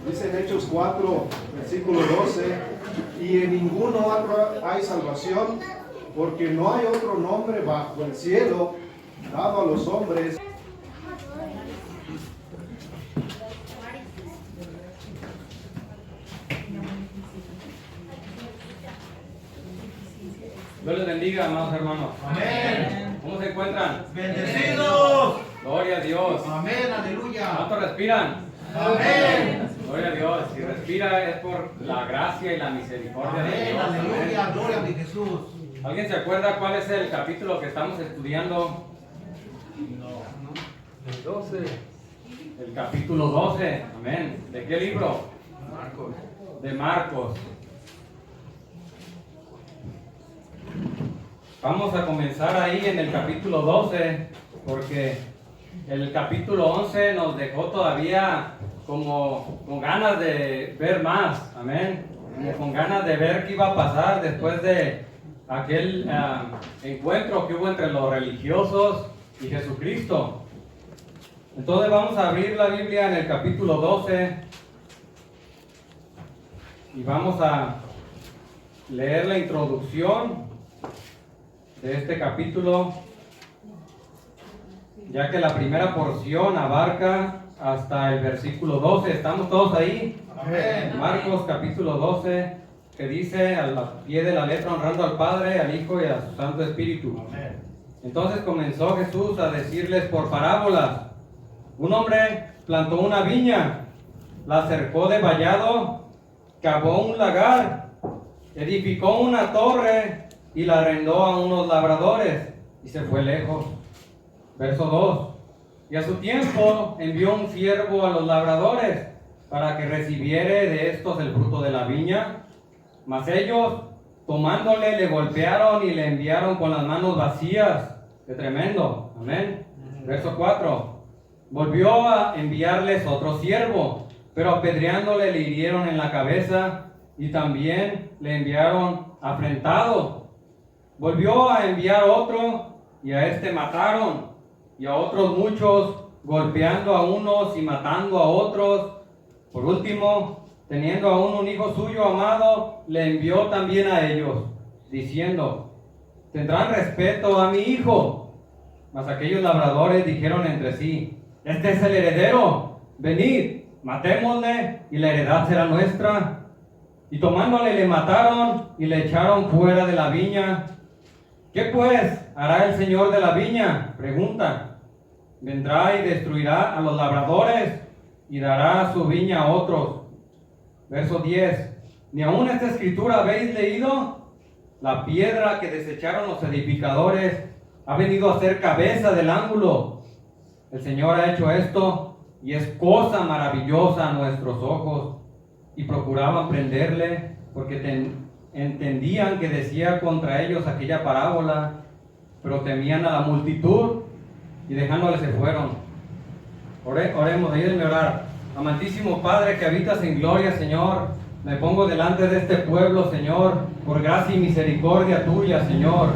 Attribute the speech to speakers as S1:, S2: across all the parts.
S1: Dice en Hechos 4, versículo 12, y en ninguno otro hay salvación, porque no hay otro nombre bajo el cielo dado a los hombres.
S2: Dios les bendiga, amados hermanos.
S3: Amén.
S2: ¿Cómo se encuentran?
S3: Bendecidos.
S2: Gloria a Dios.
S3: Amén, aleluya.
S2: ¿Cuántos respiran?
S3: Amén.
S2: Gloria a Dios. Si respira es por la gracia y la misericordia de
S3: Amén,
S2: Dios.
S3: aleluya.
S2: Amén.
S3: Gloria a mi Jesús.
S2: ¿Alguien se acuerda cuál es el capítulo que estamos estudiando?
S4: El 12.
S2: El capítulo 12. Amén. ¿De qué libro?
S4: Marcos.
S2: De Marcos. Vamos a comenzar ahí en el capítulo 12, porque el capítulo 11 nos dejó todavía como con ganas de ver más, amén, como con ganas de ver qué iba a pasar después de aquel encuentro que hubo entre los religiosos y Jesucristo. Entonces vamos a abrir la Biblia en el capítulo 12 y vamos a leer la introducción de este capítulo, ya que la primera porción abarca hasta el versículo 12. ¿Estamos todos ahí?
S3: Amén.
S2: Marcos capítulo 12, que dice al pie de la letra, honrando al Padre, al Hijo y a su Santo Espíritu.
S3: Amén.
S2: Entonces comenzó Jesús a decirles por parábolas: un hombre plantó una viña, la cercó de vallado, cavó un lagar, edificó una torre y la arrendó a unos labradores y se fue lejos. Verso 2. Y a su tiempo envió un siervo a los labradores para que recibiere de estos el fruto de la viña. Mas ellos, tomándole, le golpearon y le enviaron con las manos vacías. ¡Qué tremendo! Amén. Verso 4. Volvió a enviarles otro siervo, pero apedreándole le hirieron en la cabeza y también le enviaron afrentado. Volvió a enviar otro y a este mataron, y a otros muchos, golpeando a unos y matando a otros. Por último, teniendo aún un hijo suyo amado, le envió también a ellos, diciendo: tendrán respeto a mi hijo. Mas aquellos labradores dijeron entre sí: este es el heredero, venid, matémosle y la heredad será nuestra. Y tomándole le mataron y le echaron fuera de la viña. ¿Qué pues hará el Señor de la viña? Pregunta. Vendrá y destruirá a los labradores y dará su viña a otros. Verso 10. ¿Ni aún esta escritura habéis leído? La piedra que desecharon los edificadores ha venido a ser cabeza del ángulo. El Señor ha hecho esto y es cosa maravillosa a nuestros ojos. Y procuraban prenderle porque entendían que decía contra ellos aquella parábola, pero temían a la multitud y dejándole se fueron. Oremos, ayúdenme a orar. Amantísimo Padre que habitas en gloria, Señor, me pongo delante de este pueblo, Señor, por gracia y misericordia tuya, Señor.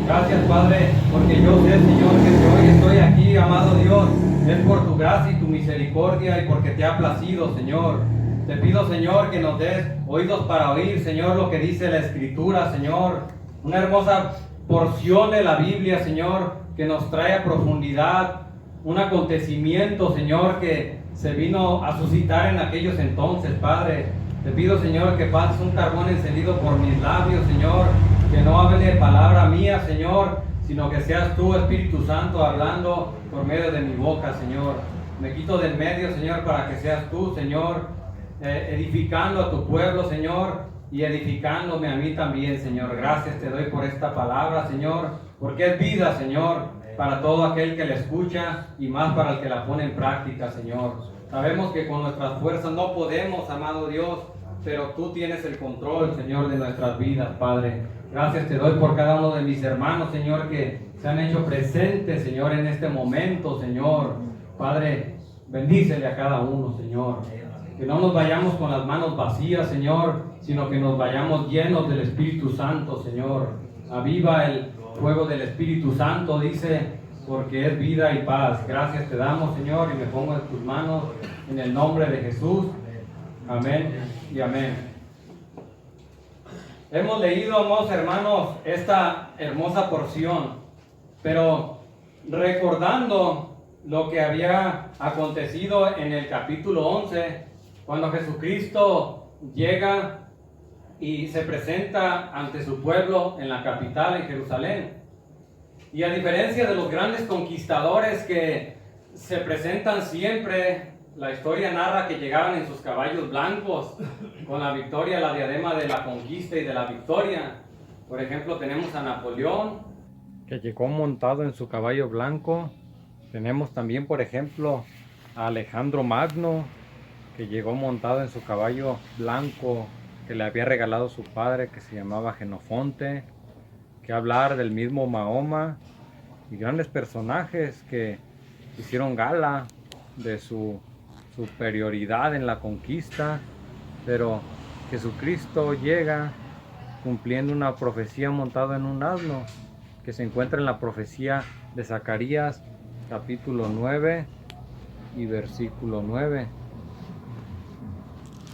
S2: Gracias, Padre, porque yo sé, Señor, que hoy estoy aquí, amado Dios, es por tu gracia y tu misericordia y porque te ha placido, Señor. Te pido, Señor, que nos des oídos para oír, Señor, lo que dice la Escritura, Señor. Una hermosa porción de la Biblia, Señor, que nos trae a profundidad un acontecimiento, Señor, que se vino a suscitar en aquellos entonces, Padre. Te pido, Señor, que pases un carbón encendido por mis labios, Señor, que no hable palabra mía, Señor, sino que seas tú, Espíritu Santo, hablando por medio de mi boca, Señor. Me quito del medio, Señor, para que seas tú, Señor, edificando a tu pueblo, Señor, y edificándome a mí también, Señor. Gracias te doy por esta palabra, Señor, porque es vida, Señor, para todo aquel que la escucha y más para el que la pone en práctica, Señor. Sabemos que con nuestras fuerzas no podemos, amado Dios, pero tú tienes el control, Señor, de nuestras vidas, Padre. Gracias te doy por cada uno de mis hermanos, Señor, que se han hecho presentes, Señor, en este momento, Señor. Padre, bendícele a cada uno, Señor. Que no nos vayamos con las manos vacías, Señor, sino que nos vayamos llenos del Espíritu Santo, Señor. Aviva el fuego del Espíritu Santo, dice, porque es vida y paz. Gracias te damos, Señor, y me pongo en tus manos en el nombre de Jesús. Amén y amén. Hemos leído, amados hermanos, esta hermosa porción, pero recordando lo que había acontecido en el capítulo 11, cuando Jesucristo llega y se presenta ante su pueblo en la capital, en Jerusalén. Y a diferencia de los grandes conquistadores que se presentan siempre, la historia narra que llegaban en sus caballos blancos con la victoria, la diadema de la conquista y de la victoria. Por ejemplo, tenemos a Napoleón, que llegó montado en su caballo blanco. Tenemos también, por ejemplo, a Alejandro Magno, que llegó montado en su caballo blanco que le había regalado su padre, que se llamaba Genofonte. Que hablar del mismo Mahoma y grandes personajes que hicieron gala de su superioridad en la conquista, pero Jesucristo llega cumpliendo una profecía montado en un asno que se encuentra en la profecía de Zacarías capítulo 9 y versículo 9,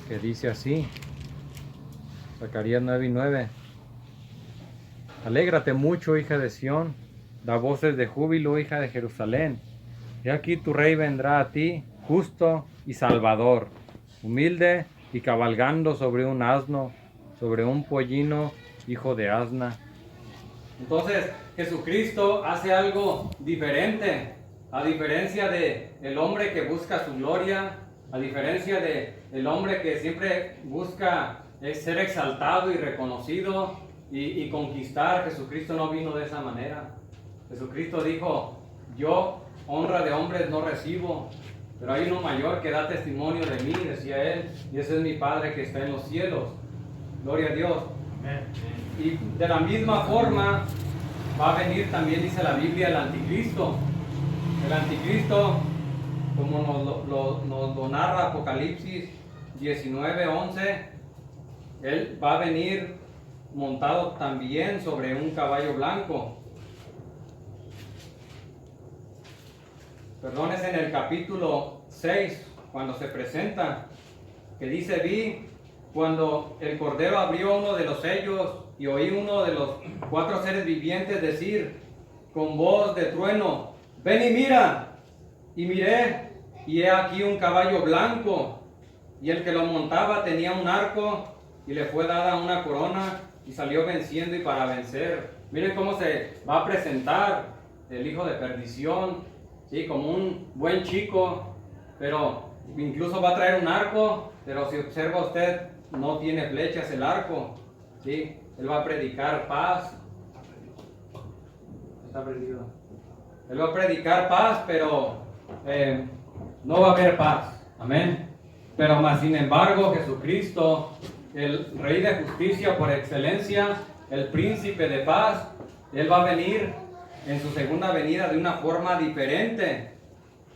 S2: que dice así, Zacarías 9 y 9: Alégrate mucho, hija de Sión, da voces de júbilo, hija de Jerusalén. He aquí tu rey vendrá a ti, justo y salvador, humilde y cabalgando sobre un asno, sobre un pollino, hijo de asna. Entonces, Jesucristo hace algo diferente, a diferencia del hombre que busca su gloria, a diferencia del hombre que siempre busca ser exaltado y reconocido y conquistar. Jesucristo no vino de esa manera. Jesucristo dijo, yo honra de hombres no recibo, pero hay uno mayor que da testimonio de mí, decía él, y ese es mi Padre que está en los cielos. Gloria a Dios. Y de la misma forma va a venir también, dice la Biblia, el anticristo. El anticristo, como nos lo narra Apocalipsis 19:11, él va a venir montado también sobre un caballo blanco. Perdón, es en el capítulo 6, cuando se presenta, que dice, vi cuando el Cordero abrió uno de los sellos y oí uno de los 4 seres vivientes decir con voz de trueno, ven y mira. Y miré, y he aquí un caballo blanco, y el que lo montaba tenía un arco, y le fue dada una corona, y salió venciendo y para vencer. Miren cómo se va a presentar el hijo de perdición, ¿sí? Como un buen chico, pero incluso va a traer un arco, pero si observa usted, no tiene flechas el arco, ¿sí? Él va a predicar paz. Está perdido. Él va a predicar paz, pero no va a haber paz. Amén. Pero más sin embargo, Jesucristo, el Rey de Justicia por excelencia, el Príncipe de Paz, Él va a venir en su segunda venida de una forma diferente.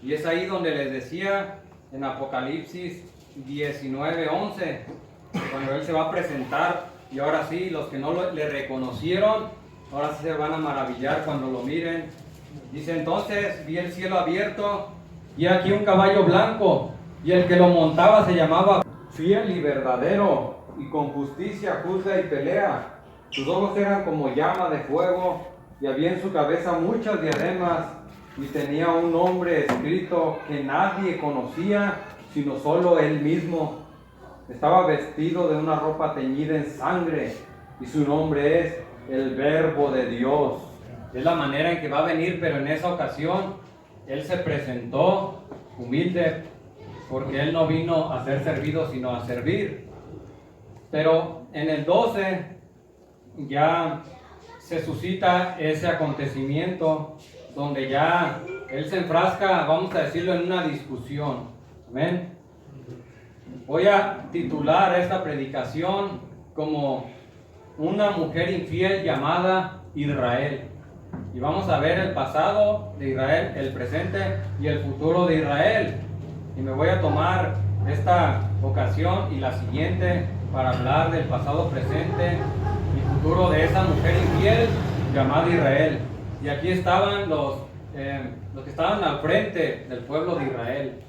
S2: Y es ahí donde les decía en Apocalipsis 19:11, cuando Él se va a presentar, y ahora sí, los que no le reconocieron, ahora sí se van a maravillar cuando lo miren. Dice, entonces vi el cielo abierto, y aquí un caballo blanco, y el que lo montaba se llamaba Fiel y Verdadero, y con justicia juzga y pelea. Sus ojos eran como llama de fuego, y había en su cabeza muchas diademas, y tenía un nombre escrito que nadie conocía, sino solo él mismo. Estaba vestido de una ropa teñida en sangre, y su nombre es el Verbo de Dios. Es la manera en que va a venir, pero en esa ocasión él se presentó humilde, porque él no vino a ser servido, sino a servir. Pero en el 12 ya se suscita ese acontecimiento donde ya él se enfrasca, vamos a decirlo, en una discusión. Amén. Voy a titular esta predicación como una mujer infiel llamada Israel. Y vamos a ver el pasado de Israel, el presente y el futuro de Israel. Y me voy a tomar esta ocasión y la siguiente para hablar del pasado, presente y futuro de esa mujer infiel llamada Israel. Y aquí estaban los que estaban al frente del pueblo de Israel,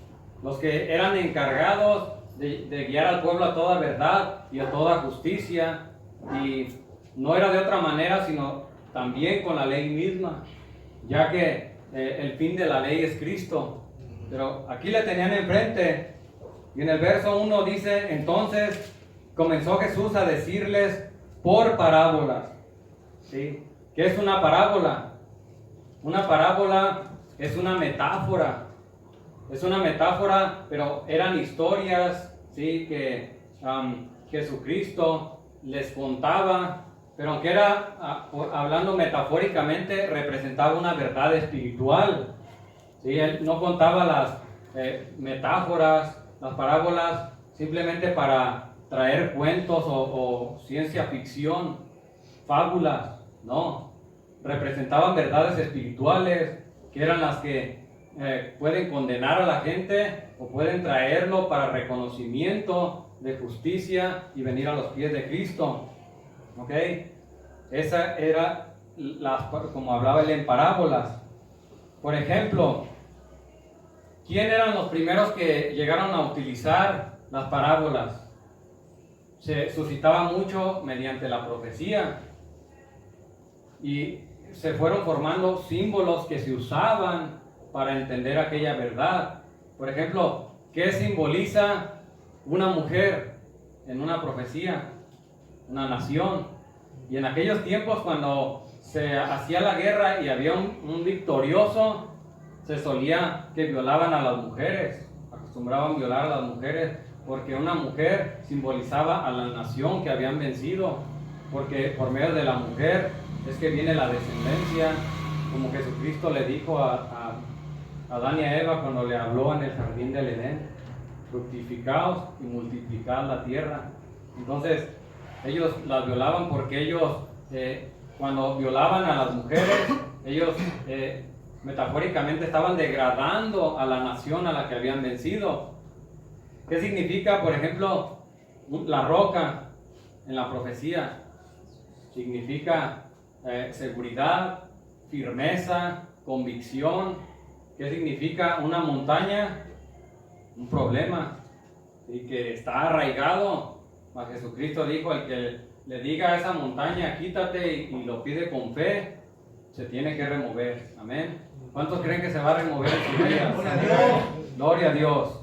S2: los que eran encargados de guiar al pueblo a toda verdad y a toda justicia. Y no era de otra manera, sino también con la ley misma, ya que el fin de la ley es Cristo. Pero aquí le tenían enfrente, y en el verso 1 dice: entonces comenzó Jesús a decirles por parábolas. ¿Sí? ¿Qué es una parábola? Una parábola es una metáfora. Es una metáfora, pero eran historias, ¿sí? Que Jesucristo les contaba, pero aunque era hablando metafóricamente, representaba una verdad espiritual. ¿Sí? Él no contaba las metáforas, las parábolas, simplemente para traer cuentos o ciencia ficción, fábulas. No, representaban verdades espirituales que eran las que pueden condenar a la gente o pueden traerlo para reconocimiento de justicia y venir a los pies de Cristo. ¿Ok? Esa era como hablaba él en parábolas. Por ejemplo, ¿quién eran los primeros que llegaron a utilizar las parábolas? Se suscitaba mucho mediante la profecía y se fueron formando símbolos que se usaban para entender aquella verdad. Por ejemplo, ¿qué simboliza una mujer en una profecía? Una nación. Y en aquellos tiempos, cuando se hacía la guerra y había un victorioso, se solía que violaban a las mujeres, acostumbraban violar a las mujeres, porque una mujer simbolizaba a la nación que habían vencido, porque por medio de la mujer es que viene la descendencia, como Jesucristo le dijo a Adán y a Eva cuando le habló en el jardín del Edén: fructificaos y multiplicad la tierra. Entonces ellos las violaban porque ellos cuando violaban a las mujeres, ellos metafóricamente estaban degradando a la nación a la que habían vencido. ¿Qué significa, por ejemplo, la roca en la profecía? Significa seguridad, firmeza, convicción. ¿Qué significa una montaña? Un problema, y que está arraigado. Mas Jesucristo dijo: el que le diga a esa montaña quítate y lo pide con fe, se tiene que remover. Amén. ¿Cuántos creen que se va a remover en su vida? Gloria a Dios.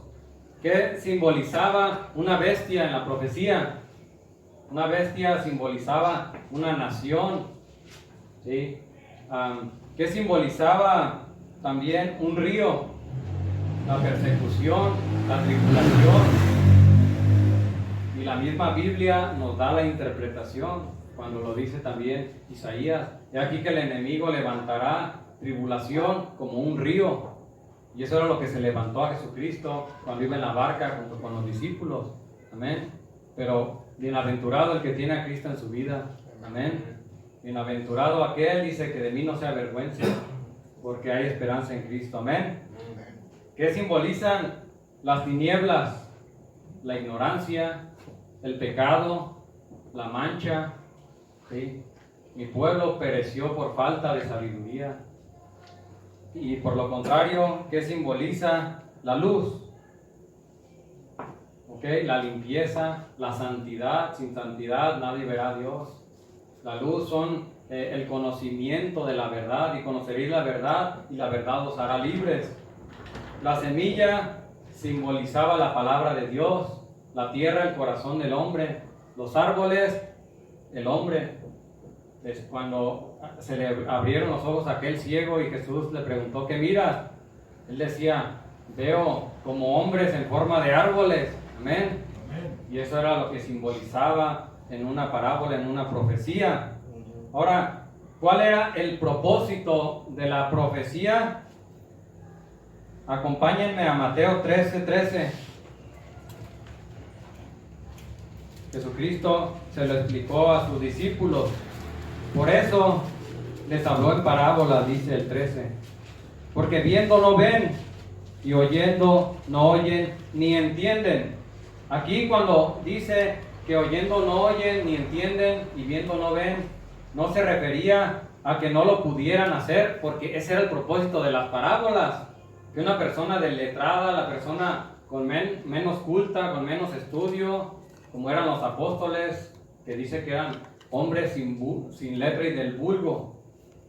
S2: ¿Qué simbolizaba una bestia en la profecía? Una bestia simbolizaba una nación. ¿Sí? ¿Qué simbolizaba también un río? La persecución, la tribulación. Y la misma Biblia nos da la interpretación cuando lo dice también Isaías: he aquí que el enemigo levantará tribulación como un río. Y eso era lo que se levantó a Jesucristo cuando iba en la barca junto con los discípulos. Amén. Pero bienaventurado el que tiene a Cristo en su vida. Amén. Bienaventurado aquel, dice, que de mí no se avergüence, porque hay esperanza en Cristo. Amén. ¿Qué simbolizan las tinieblas? La ignorancia, el pecado, la mancha. ¿Sí? Mi pueblo pereció por falta de sabiduría. Y por lo contrario, ¿qué simboliza? La luz. ¿Ok? La limpieza, la santidad. Sin santidad nadie verá a Dios. La luz son el conocimiento de la verdad, y conoceréis la verdad, y la verdad os hará libres. La semilla simbolizaba la palabra de Dios, la tierra, el corazón del hombre, los árboles, el hombre. Es cuando se le abrieron los ojos a aquel ciego y Jesús le preguntó: ¿qué miras? Él decía: veo como hombres en forma de árboles. Amén. Y eso era lo que simbolizaba en una parábola, en una profecía. Ahora, ¿cuál era el propósito de la profecía? Acompáñenme a Mateo 13:13. Jesucristo se lo explicó a sus discípulos. Por eso les habló en parábolas, dice el 13. Porque viendo no ven, y oyendo no oyen ni entienden. Aquí cuando dice que oyendo no oyen ni entienden y viendo no ven, no se refería a que no lo pudieran hacer, porque ese era el propósito de las parábolas. Que una persona desletrada, la persona con menos culta, con menos estudio, como eran los apóstoles, que dice que eran hombres sin letra y del vulgo,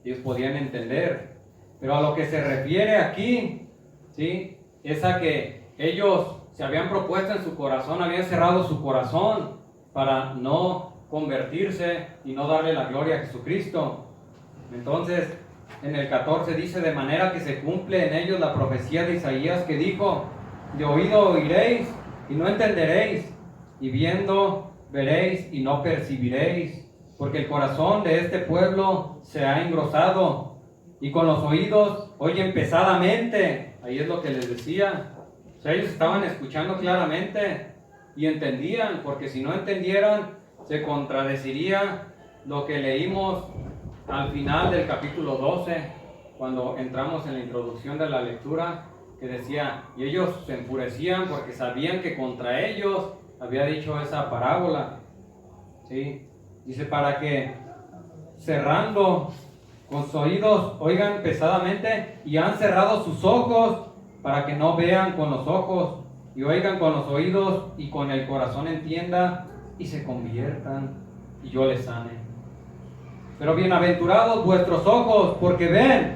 S2: ellos podían entender. Pero a lo que se refiere aquí, ¿sí?, es a que ellos se habían propuesto en su corazón, habían cerrado su corazón para no convertirse y no darle la gloria a Jesucristo. Entonces, en el 14 dice: de manera que se cumple en ellos la profecía de Isaías, que dijo: de oído oiréis y no entenderéis, y viendo veréis y no percibiréis, porque el corazón de este pueblo se ha engrosado, y con los oídos oyen pesadamente. Ahí es lo que les decía. O sea, ellos estaban escuchando claramente y entendían, porque si no entendieran, se contradeciría lo que leímos al final del capítulo 12, cuando entramos en la introducción de la lectura, que decía: y ellos se enfurecían porque sabían que contra ellos había dicho esa parábola. ¿Sí? Dice: para que cerrando con sus oídos oigan pesadamente, y han cerrado sus ojos para que no vean con los ojos, y oigan con los oídos, y con el corazón entienda, y se conviertan, y yo les sane. Pero bienaventurados vuestros ojos porque ven,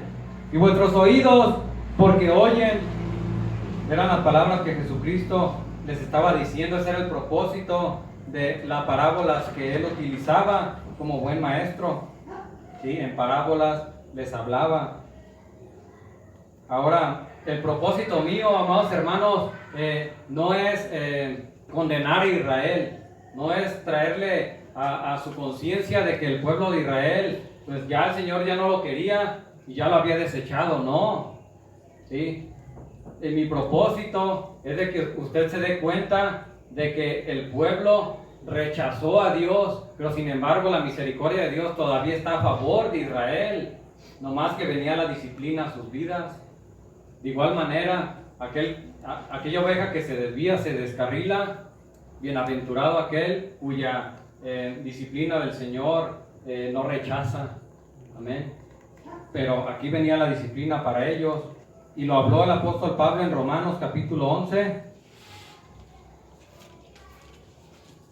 S2: y vuestros oídos porque oyen. Eran las palabras que Jesucristo les estaba diciendo. Ese era el propósito de las parábolas que él utilizaba como buen maestro. ¿Sí? En parábolas les hablaba. Ahora, el propósito mío, amados hermanos, no es condenar a Israel, no es traerle a su conciencia de que el pueblo de Israel, pues ya el Señor ya no lo quería y ya lo había desechado. No, ¿sí? Mi propósito es de que usted se dé cuenta de que el pueblo rechazó a Dios, pero sin embargo la misericordia de Dios todavía está a favor de Israel, nomás que venía la disciplina a sus vidas. De igual manera, aquella oveja que se desvía, se descarrila, bienaventurado aquel cuya disciplina del Señor no rechaza. Amén. Pero aquí venía la disciplina para ellos, y lo habló el apóstol Pablo en Romanos capítulo 11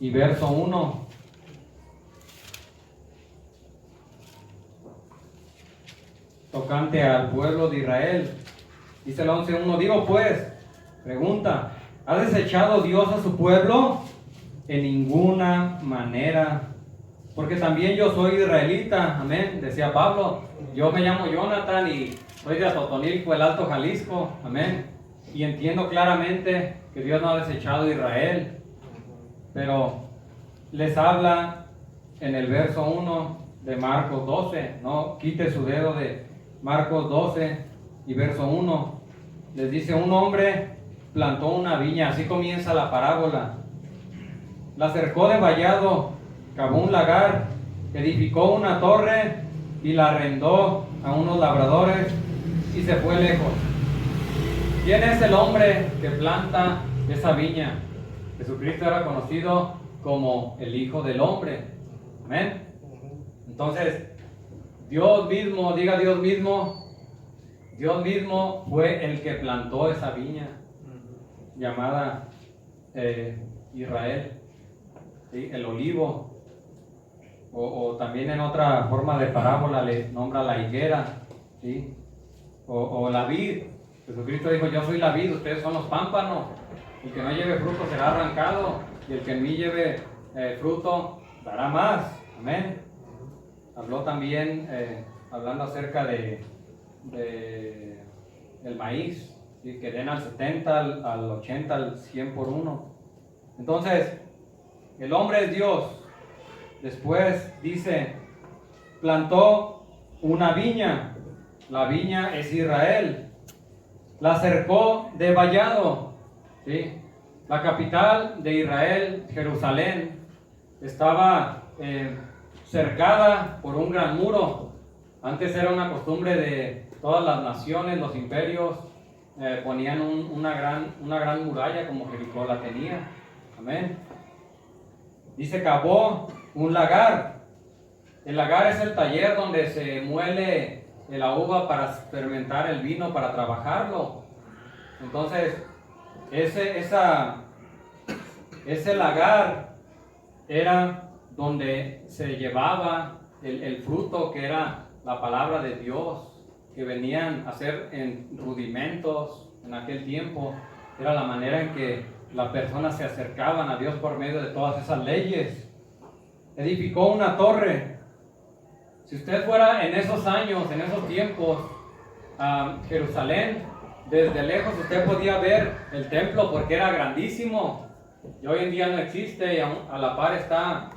S2: y verso 1. Tocante al pueblo de Israel. Dice el 11:1: digo pues, pregunta, ¿ha desechado Dios a su pueblo? En ninguna manera, porque también yo soy israelita. Amén, decía Pablo. Yo me llamo Jonathan y soy de Atotonilco, el Alto Jalisco. Amén. Y entiendo claramente que Dios no ha desechado a Israel, pero les habla en el verso 1 de Marcos 12. No quite su dedo de Marcos 12 y verso 1. Les dice: un hombre plantó una viña. Así comienza la parábola. La cercó de vallado, cavó un lagar, edificó una torre y la arrendó a unos labradores y se fue lejos. ¿Quién es el hombre que planta esa viña? Jesucristo era conocido como el Hijo del Hombre. Amén. Entonces, Dios mismo, diga Dios mismo, Dios mismo fue el que plantó esa viña llamada Israel, ¿sí? El olivo, o también en otra forma de parábola le nombra la higuera, ¿sí? O la vid. Jesucristo dijo: yo soy la vid, ustedes son los pámpanos. El que no lleve fruto será arrancado, y el que en mí lleve fruto dará más. Amén. Habló también, hablando acerca del maíz, ¿sí? Que den al 70, al 80, al 100 por uno. Entonces, el hombre es Dios. Después dice, plantó una viña. La viña es Israel. La cercó de vallado, ¿sí? La capital de Israel, Jerusalén, estaba cercada por un gran muro. Antes era una costumbre de todas las naciones, los imperios, ponían una gran muralla como Jericó la tenía. Amén. Dice, cavó un lagar. El lagar es el taller donde se muele la uva para fermentar el vino, para trabajarlo. Entonces, ese lagar era donde se llevaba el fruto, que era la palabra de Dios, que venían a ser en rudimentos en aquel tiempo. Era la manera en que las personas se acercaban a Dios por medio de todas esas leyes. Edificó una torre. Si usted fuera en esos años, en esos tiempos, a Jerusalén, desde lejos usted podía ver el templo porque era grandísimo. Y hoy en día no existe, y a la par está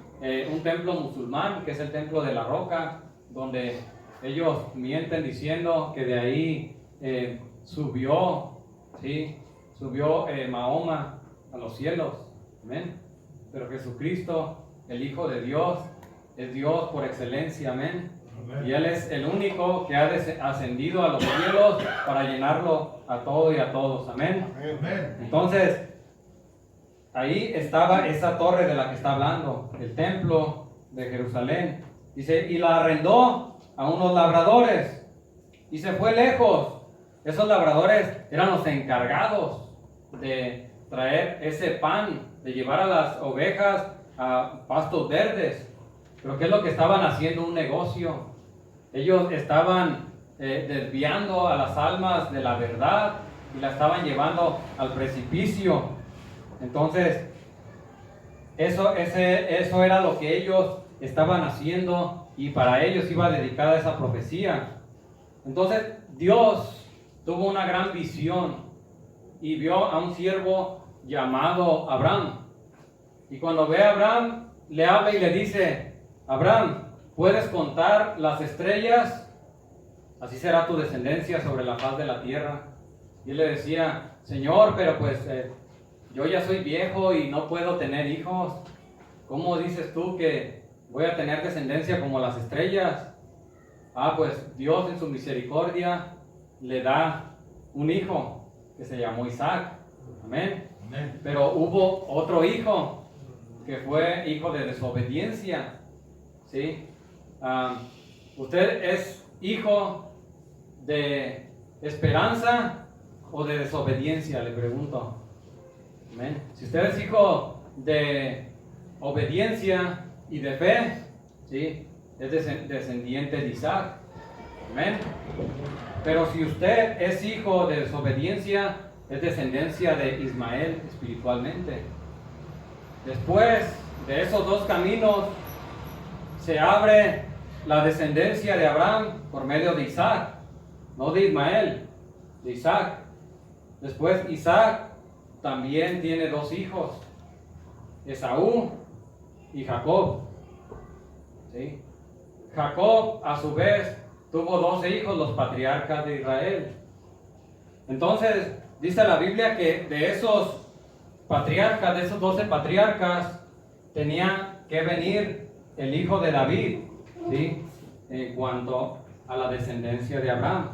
S2: un templo musulmán, que es el templo de la roca, donde ellos mienten diciendo que de ahí subió, ¿sí? Subió Mahoma a los cielos. Amén. Pero Jesucristo, el Hijo de Dios, es Dios por excelencia. Amén. Y Él es el único que ha ascendido a los cielos para llenarlo a todo y a todos. Amén. Entonces, ahí estaba esa torre de la que está hablando, el templo de Jerusalén. Dice, y la arrendó a unos labradores y se fue lejos. Esos labradores eran los encargados de traer ese pan, de llevar a las ovejas a pastos verdes. Pero ¿qué es lo que estaban haciendo? Un negocio. Ellos estaban desviando a las almas de la verdad y la estaban llevando al precipicio. Entonces, eso era lo que ellos estaban haciendo, y para ellos iba dedicada esa profecía. Entonces, Dios tuvo una gran visión y vio a un siervo llamado Abraham. Y cuando ve a Abraham, le habla y le dice: Abraham, ¿puedes contar las estrellas? Así será tu descendencia sobre la faz de la tierra. Y él le decía: Señor, pero pues yo ya soy viejo y no puedo tener hijos. ¿Cómo dices tú que voy a tener descendencia como las estrellas? Pues Dios en su misericordia le da un hijo que se llamó Isaac. Amén. Amén. Pero hubo otro hijo que fue hijo de desobediencia. ¿Sí? ¿Usted es hijo de esperanza o de desobediencia? Le pregunto. Amén. Si usted es hijo de obediencia y de fe, ¿sí? Es descendiente de Isaac. Amén. Pero si usted es hijo de desobediencia, es descendencia de Ismael espiritualmente. Después de esos dos caminos, se abre la descendencia de Abraham por medio de Isaac, no de Ismael, de Isaac. Después Isaac también tiene dos hijos, Esaú y Jacob. ¿Sí? Jacob a su vez tuvo 12 hijos, los patriarcas de Israel. Entonces dice la Biblia que de esos patriarcas, de esos 12 patriarcas, tenía que venir el hijo de David, ¿sí? En cuanto a la descendencia de Abraham.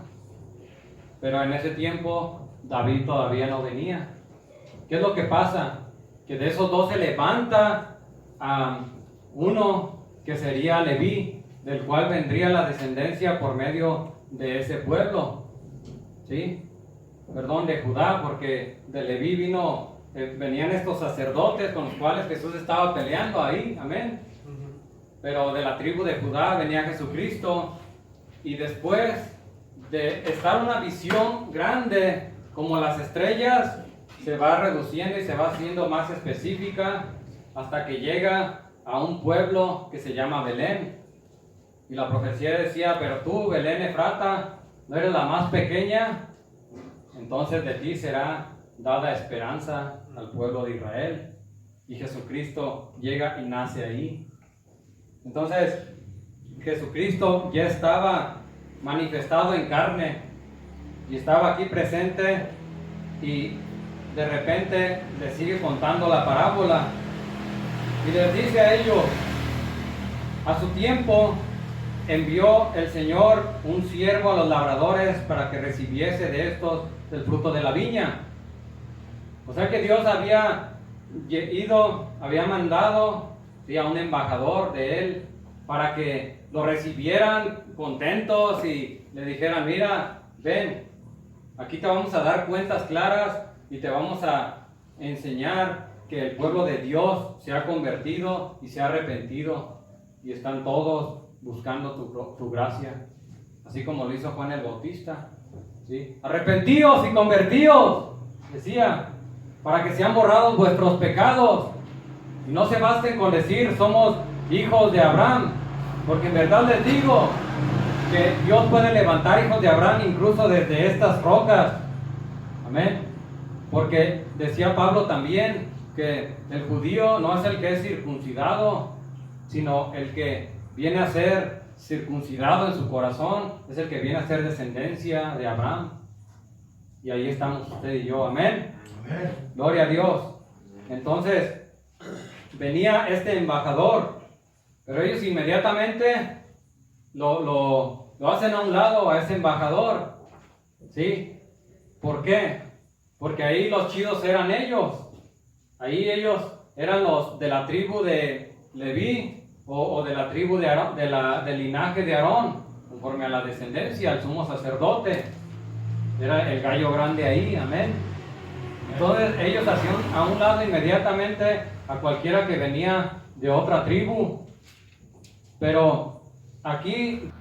S2: Pero en ese tiempo David todavía no venía. ¿Qué es lo que pasa? Que de esos 12 levanta a uno que sería Leví, del cual vendría la descendencia por medio de ese pueblo. ¿sí? Perdón, de Judá, porque de Leví venían estos sacerdotes con los cuales Jesús estaba peleando ahí, amén. Pero de la tribu de Judá venía Jesucristo, y después de estar una visión grande como las estrellas, se va reduciendo y se va haciendo más específica hasta que llega a un pueblo que se llama Belén. Y la profecía decía, pero tú, Belén Efrata, no eres la más pequeña, entonces de ti será dada esperanza al pueblo de Israel. Y Jesucristo llega y nace ahí. Entonces, Jesucristo ya estaba manifestado en carne y estaba aquí presente, y de repente les sigue contando la parábola y les dice a ellos: a su tiempo envió el Señor un siervo a los labradores para que recibiese de estos del fruto de la viña. O sea que Dios había mandado, ¿sí?, a un embajador de él para que lo recibieran contentos y le dijeran: mira, ven, aquí te vamos a dar cuentas claras y te vamos a enseñar que el pueblo de Dios se ha convertido y se ha arrepentido, y están todos buscando tu gracia, así como lo hizo Juan el Bautista, ¿sí? Arrepentíos y convertíos, decía, para que sean borrados vuestros pecados, y no se basten con decir somos hijos de Abraham, porque en verdad les digo que Dios puede levantar hijos de Abraham incluso desde estas rocas, amén. Porque decía Pablo también que el judío no es el que es circuncidado, sino el que viene a ser circuncidado en su corazón, es el que viene a ser descendencia de Abraham. Y ahí estamos usted y yo, amén.
S3: Amén.
S2: Gloria a Dios. Entonces venía este embajador, pero ellos inmediatamente lo hacen a un lado a ese embajador, ¿sí? ¿Por qué? Porque ahí los chidos eran ellos. Ahí ellos eran los de la tribu de Leví, o de la tribu de Aarón, del linaje de Aarón, conforme a la descendencia, el sumo sacerdote. Era el gallo grande ahí, amén. Entonces ellos hacían a un lado inmediatamente a cualquiera que venía de otra tribu. Pero aquí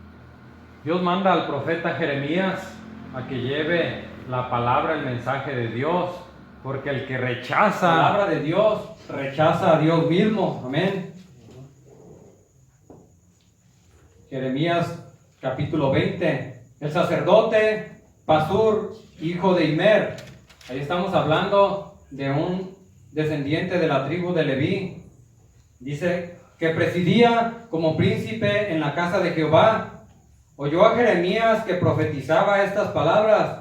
S2: Dios manda al profeta Jeremías a que lleve la palabra, el mensaje de Dios, porque el que rechaza la palabra de Dios, rechaza a Dios mismo, amén. Jeremías capítulo 20, el sacerdote Pasur, hijo de Imer, ahí estamos hablando de un descendiente de la tribu de Leví, dice que presidía como príncipe en la casa de Jehová, oyó a Jeremías que profetizaba estas palabras,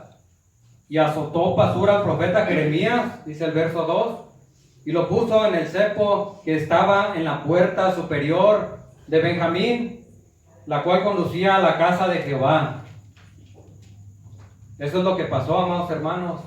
S2: y azotó Pasur al profeta Jeremías, dice el verso 2, y lo puso en el cepo que estaba en la puerta superior de Benjamín, la cual conducía a la casa de Jehová. Eso es lo que pasó, amados hermanos.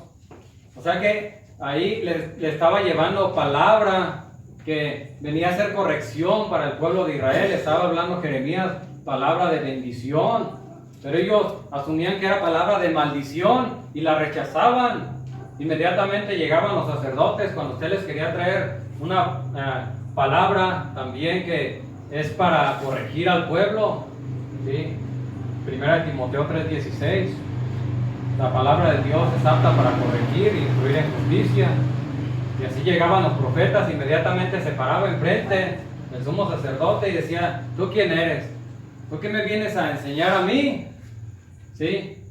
S2: O sea que ahí le estaba llevando palabra que venía a ser corrección para el pueblo de Israel. Estaba hablando Jeremías palabra de bendición, pero ellos asumían que era palabra de maldición y la rechazaban. Inmediatamente llegaban los sacerdotes cuando usted les quería traer una palabra también que es para corregir al pueblo, ¿sí? Primera de Timoteo 3:16, la palabra de Dios es apta para corregir y instruir en justicia. Y así llegaban los profetas, inmediatamente se paraba enfrente del sumo sacerdote y decía: ¿tú quién eres? ¿Tú qué me vienes a enseñar a mí? ¿Sí?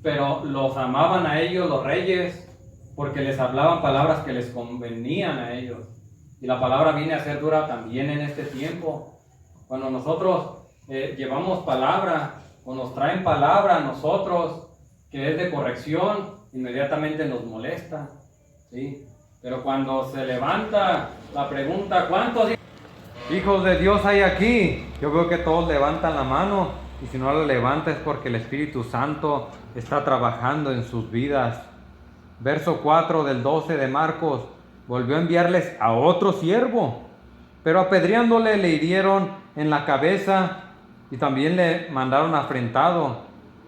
S2: Pero los amaban a ellos los reyes, porque les hablaban palabras que les convenían a ellos. Y la palabra viene a ser dura también en este tiempo. Cuando nosotros llevamos palabra, o nos traen palabra a nosotros, que es de corrección, inmediatamente nos molesta, ¿sí? Pero cuando se levanta la pregunta, ¿cuántos hijos de Dios hay aquí? Yo veo que todos levantan la mano, y si no la levanta es porque el Espíritu Santo está trabajando en sus vidas. Verso 4 del 12 de Marcos: volvió a enviarles a otro siervo, pero apedreándole le hirieron en la cabeza y también le mandaron afrentado.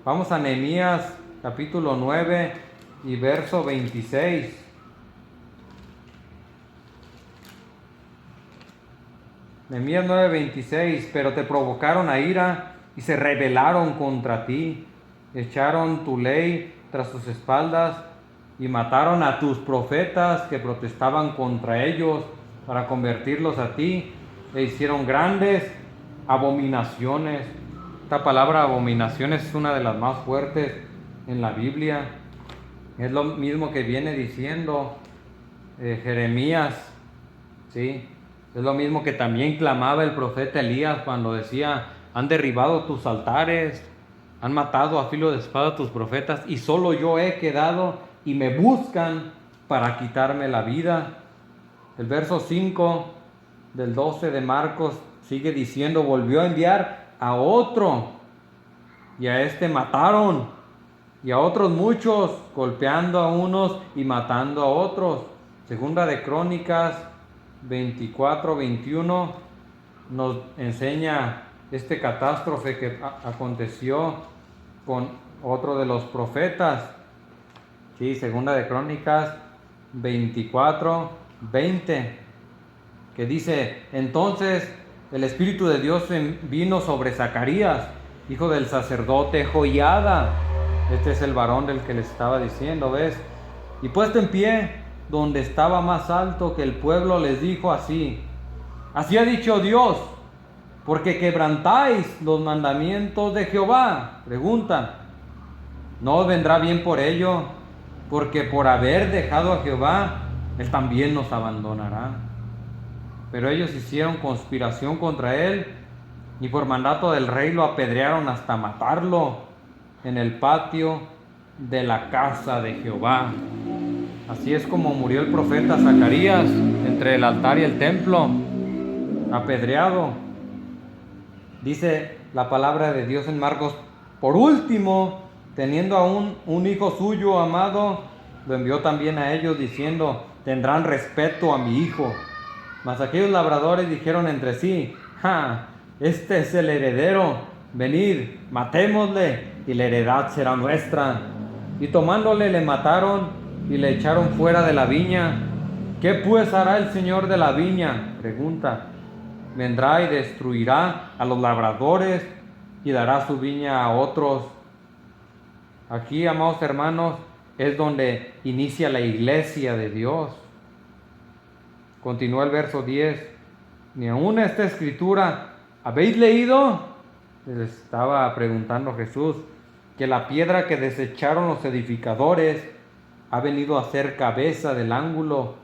S2: Vamos a Nehemías capítulo 9 y verso 26. Nehemías 9:26, pero te provocaron a ira y se rebelaron contra ti, echaron tu ley tras sus espaldas y mataron a tus profetas que protestaban contra ellos para convertirlos a ti, e hicieron grandes abominaciones. Esta palabra abominaciones es una de las más fuertes en la Biblia. Es lo mismo que viene diciendo Jeremías, ¿sí? Es lo mismo que también clamaba el profeta Elías cuando decía: han derribado tus altares, han matado a filo de espada a tus profetas, y solo yo he quedado y me buscan para quitarme la vida. El verso 5 del 12 de Marcos sigue diciendo: volvió a enviar a otro, y a este mataron, y a otros muchos, golpeando a unos y matando a otros. Segunda de Crónicas 24-21 nos enseña este catástrofe que aconteció con otro de los profetas. Sí, Segunda de Crónicas 24-20, que dice: entonces el Espíritu de Dios vino sobre Zacarías, hijo del sacerdote Joiada. Este es el varón del que les estaba diciendo, ¿ves? Y puesto en pie donde estaba más alto que el pueblo, les dijo así: así ha dicho Dios, porque quebrantáis los mandamientos de Jehová. Pregunta: ¿no os vendrá bien por ello? Porque por haber dejado a Jehová, Él también nos abandonará. Pero ellos hicieron conspiración contra Él, y por mandato del rey lo apedrearon hasta matarlo en el patio de la casa de Jehová. Así es como murió el profeta Zacarías, entre el altar y el templo, apedreado. Dice la palabra de Dios en Marcos: por último, teniendo aún un hijo suyo amado, lo envió también a ellos, diciendo: tendrán respeto a mi hijo. Mas aquellos labradores dijeron entre sí: ¡ja! Este es el heredero, venid, matémosle, y la heredad será nuestra. Y tomándole, le mataron y le echaron fuera de la viña. ¿Qué pues hará el señor de la viña? Pregunta. Vendrá y destruirá a los labradores y dará su viña a otros. Aquí, amados hermanos, es donde inicia la iglesia de Dios. Continúa el verso 10. Ni aún esta escritura habéis leído, les estaba preguntando Jesús, que la piedra que desecharon los edificadores ha venido a ser cabeza del ángulo,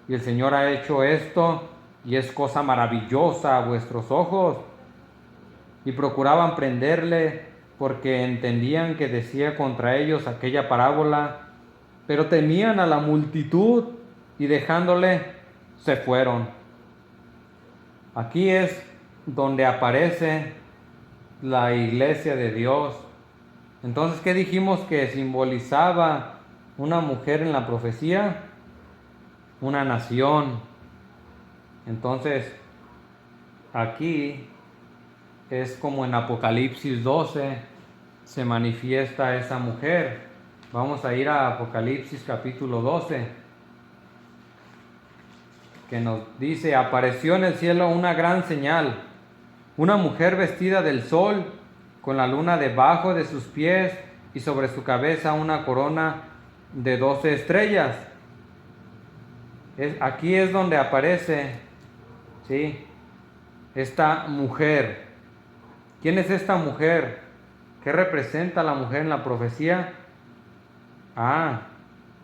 S2: y el Señor ha hecho esto, y es cosa maravillosa a vuestros ojos. Y procuraban prenderle, porque entendían que decía contra ellos aquella parábola, pero temían a la multitud, y dejándole, se fueron. Aquí es donde aparece la iglesia de Dios. Entonces, ¿qué dijimos que simbolizaba una mujer en la profecía? Una nación. Entonces, aquí es como en Apocalipsis 12 se manifiesta esa mujer. Vamos a ir a Apocalipsis capítulo 12, que nos dice: apareció en el cielo una gran señal, una mujer vestida del sol, con la luna debajo de sus pies, y sobre su cabeza una corona de 12 estrellas. Aquí es donde aparece, ¿sí?, esta mujer. ¿Quién es esta mujer? ¿Qué representa la mujer en la profecía?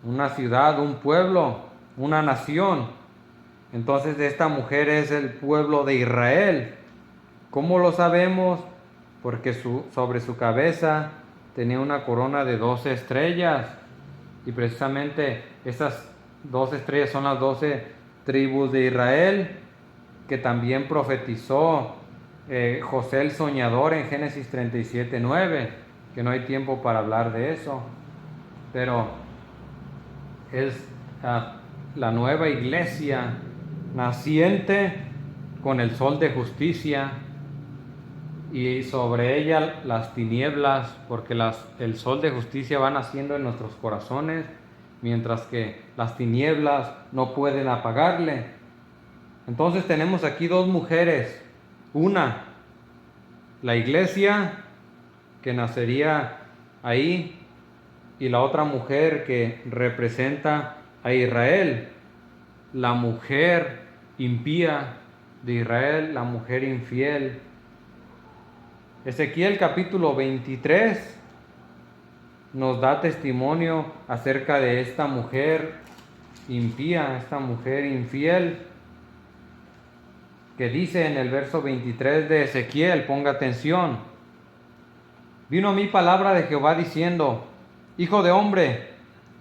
S2: Una ciudad, un pueblo, una nación. Entonces esta mujer es el pueblo de Israel. ¿Cómo lo sabemos? Porque sobre su cabeza tenía una corona de 12 estrellas. Y precisamente esas 12 estrellas son las 12 tribus de Israel, que también profetizó José el soñador en Génesis 37:9, que no hay tiempo para hablar de eso, pero es la nueva iglesia naciente con el sol de justicia, y sobre ella las tinieblas, porque el sol de justicia va naciendo en nuestros corazones, mientras que las tinieblas no pueden apagarle. Entonces tenemos aquí dos mujeres, una, la iglesia que nacería ahí, y la otra mujer que representa a Israel, la mujer impía de Israel, la mujer infiel. Ezequiel capítulo 23 nos da testimonio acerca de esta mujer impía, esta mujer infiel, que dice en el verso 23 de Ezequiel, ponga atención: vino a mí palabra de Jehová diciendo, hijo de hombre,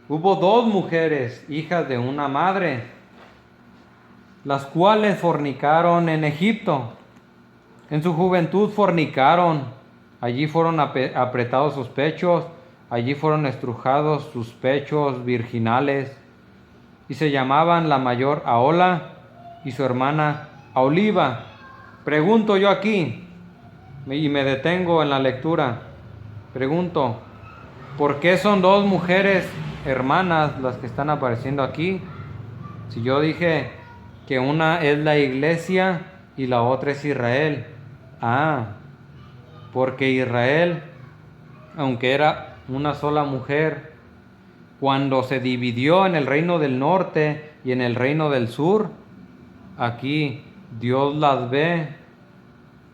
S2: hubo dos mujeres, hijas de una madre, las cuales fornicaron en Egipto. En su juventud fornicaron, allí fueron apretados sus pechos, allí fueron estrujados sus pechos virginales, y se llamaban la mayor Ahola y su hermana Aholiba. Pregunto yo aquí, y me detengo en la lectura, pregunto, ¿por qué son dos mujeres hermanas las que están apareciendo aquí? Si yo dije que una es la iglesia y la otra es Israel. Porque Israel, aunque era una sola mujer, cuando se dividió en el reino del norte y en el reino del sur, aquí Dios las ve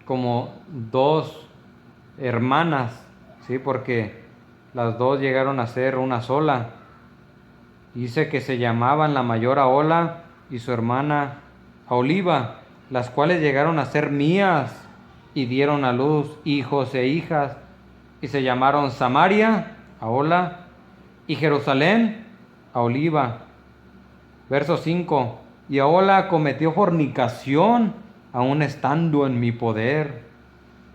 S2: como dos hermanas, ¿sí? Porque las dos llegaron a ser una sola. Dice que se llamaban la mayor Ahola y su hermana Aholiba, las cuales llegaron a ser mías y dieron a luz hijos e hijas, y se llamaron Samaria, Ahola, y Jerusalén, Aholiba. Verso 5, y Ahola cometió fornicación, aun estando en mi poder,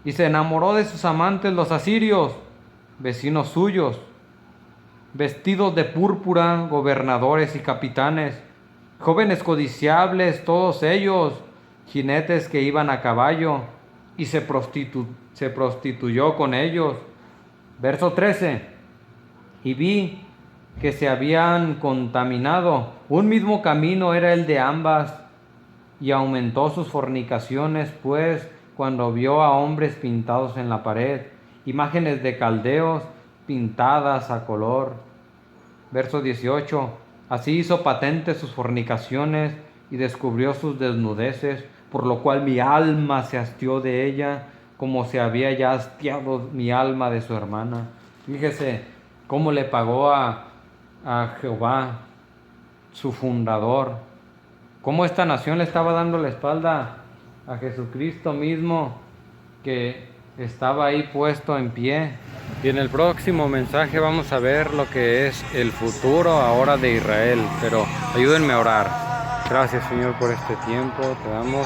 S2: y se enamoró de sus amantes los asirios, vecinos suyos, vestidos de púrpura, gobernadores y capitanes, jóvenes codiciables todos ellos, jinetes que iban a caballo, y se prostituyó con ellos. Verso 13, y vi que se habían contaminado, un mismo camino era el de ambas, y aumentó sus fornicaciones, pues cuando vio a hombres pintados en la pared, imágenes de caldeos pintadas a color. Verso 18, así hizo patentes sus fornicaciones y descubrió sus desnudeces, por lo cual mi alma se hastió de ella, como se había ya hastiado mi alma de su hermana. Fíjese cómo le pagó a Jehová, su fundador, cómo esta nación le estaba dando la espalda a Jesucristo mismo, que estaba ahí puesto en pie. Y en el próximo mensaje vamos a ver lo que es el futuro ahora de Israel, pero ayúdenme a orar. Gracias, Señor, por este tiempo. Te damos